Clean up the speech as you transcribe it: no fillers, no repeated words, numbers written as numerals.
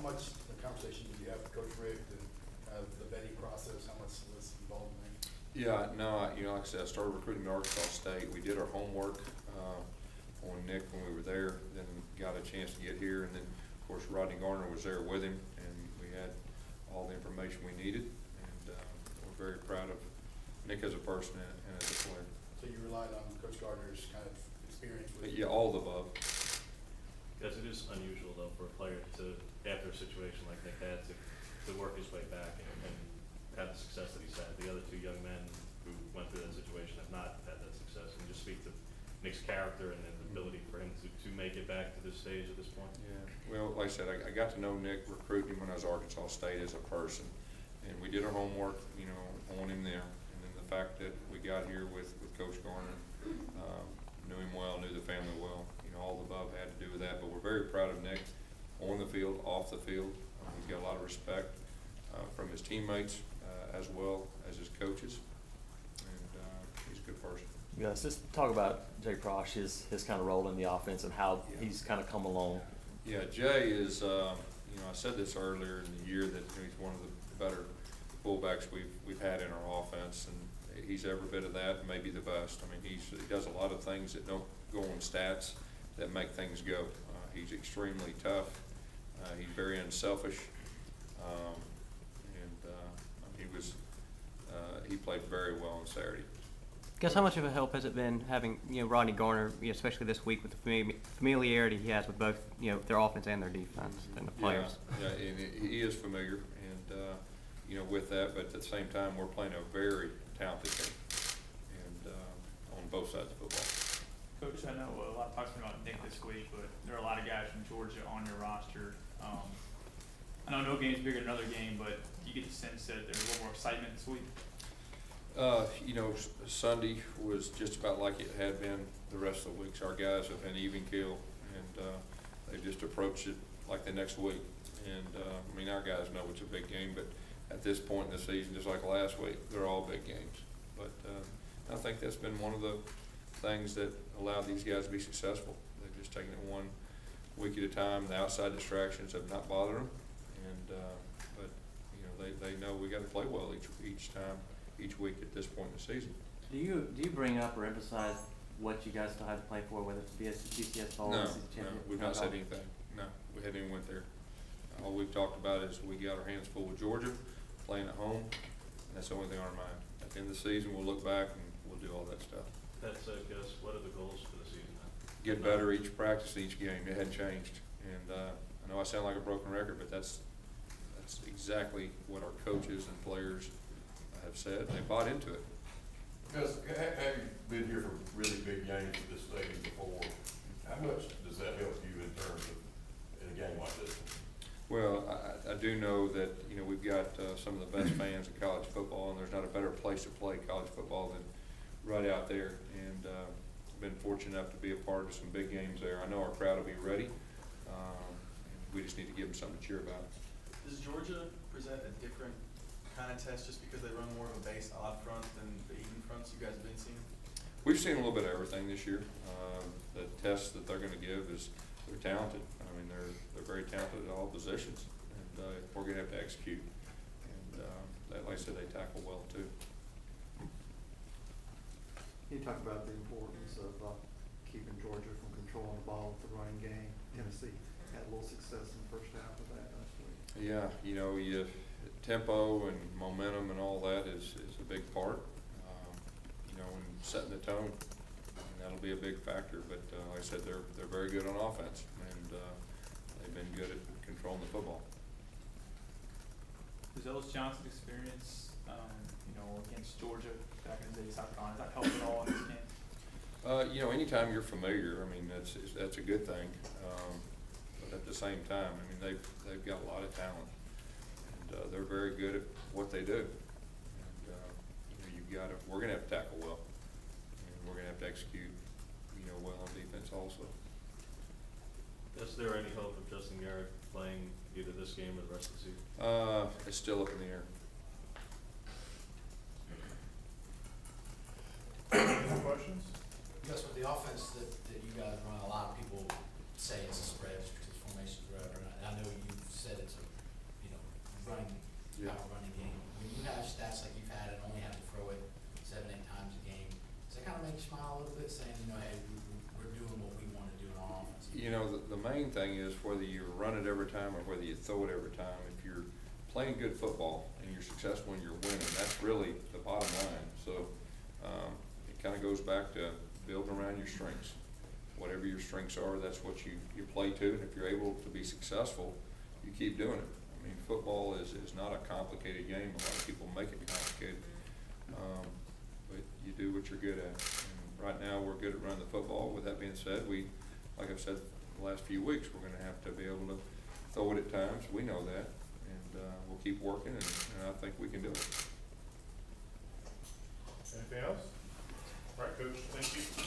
much the conversation did you have with Coach Rick and the vetting process? How much was involved in that? Yeah, no, like I said, I started recruiting at Arkansas State. We did our homework on Nick when we were there, then got a chance to get here, and then of course Rodney Garner was there with him, and we had all the information we needed, and we're very proud of Nick as a person and as a player. So you relied on Coach Gardner's kind of experience with Yeah, all the above. Yes, it is unusual though for a player to, after a situation like Nick had, to work his way back and have the success that he's had. The other two young men who went through that situation have not had that success. And just speak to Nick's character and then the ability for him to make it back to this stage at this point. Yeah, well, like I said, I got to know Nick recruiting him when I was at Arkansas State as a person, and we did our homework, you know, on him there. And then the fact that we got here with Coach Garner, knew him well, knew the family well, you know, all the above had to do with that. But we're very proud of Nick on the field, off the field. He's got a lot of respect from his teammates as well as his coaches, and he's a good person. Yes, just talk about Jay Prosh, his kind of role in the offense and how he's kind of come along. Yeah, Jay is, you know, I said this earlier in the year that he's one of the better fullbacks we've had in our offense, and he's every bit of that, maybe the best. I mean, he does a lot of things that don't go on stats that make things go. He's extremely tough. He's very unselfish, and he played very well on Saturday. Guess how much of a help has it been having, you know, Rodney Garner, you know, especially this week with the familiarity he has with both, you know, their offense and their defense and the players? Yeah, and he is familiar, and you know, with that, but at the same time, we're playing a very talented team, and on both sides of football. Coach, I know a lot of talks about Nick this week, but there are a lot of guys from Georgia on your roster. I know no game's bigger than another game, but you get the sense that there's a little more excitement this week. You know, Sunday was just about like it had been the rest of the weeks. Our guys have been even keel, and they just approached it like the next week. And I mean, our guys know it's a big game, but at this point in the season, just like last week, they're all big games. But I think that's been one of the things that allowed these guys to be successful. They've just taken it one week at a time. The outside distractions have not bothered them, and but you know, they know we got to play well each time, each week at this point in the season. Do you bring up or emphasize what you guys still have to play for, whether it's BCS Bowl, No, championship? no, we've not said anything. No, we haven't even went there. All we've talked about is we got our hands full with Georgia, playing at home, and that's the only thing on our mind. At the end of the season, we'll look back and we'll do all that stuff. That said, Gus, what are the goals for the season then? Get better each practice, each game. It hadn't changed, and I know I sound like a broken record, but that's exactly what our coaches and players have said. They bought into it. Gus, have you been here for really big games at this stadium before? How much does that help you in terms of in a game like this? Well, I do know that, you know, we've got some of the best fans in college football, and there's not a better place to play college football than right out there. And I've been fortunate enough to be a part of some big games there. I know our crowd will be ready. And we just need to give them something to cheer about. Does Georgia present a different kind of test just because they run more of a base odd front than the even fronts you guys have been seeing? We've seen a little bit of everything this year. The test that they're going to give is they're talented. I mean, they're very talented at all positions, and we're going to have to execute. And like I said, they tackle well too. You talked about the importance of keeping Georgia from controlling the ball with the running game. Tennessee had a little success in the first half of that last week. Yeah, you know, tempo and momentum and all that is a big part. You know, and setting the tone, and that'll be a big factor. But like I said, they're very good on offense, and they've been good at controlling the football. Does Ellis Johnson experience, you know, against Georgia back in the day, South Carolina, does that help at all in this game? You know, anytime you're familiar, I mean, that's a good thing. But at the same time, I mean, they've got a lot of talent, and they're very good at what they do. And you know, we're going to have to tackle well, and we're going to have to execute, you know, well on defense also. Is there any hope of Justin Garrett playing either this game or the rest of the season? It's still up in the air. Any questions? Yes, with the offense that you guys run, a lot of people say it's a spread, it's formations, whatever. And I know you've said it's a You know, the main thing is whether you run it every time or whether you throw it every time. If you're playing good football and you're successful and you're winning, that's really the bottom line. So it kind of goes back to building around your strengths. Whatever your strengths are, that's what you play to. And if you're able to be successful, you keep doing it. I mean, football is not a complicated game. A lot of people make it complicated. But you do what you're good at. And right now, we're good at running the football. With that being said, like I've said the last few weeks, we're going to have to be able to throw it at times. We know that. And we'll keep working, and I think we can do it. Anything else? All right, Coach, thank you.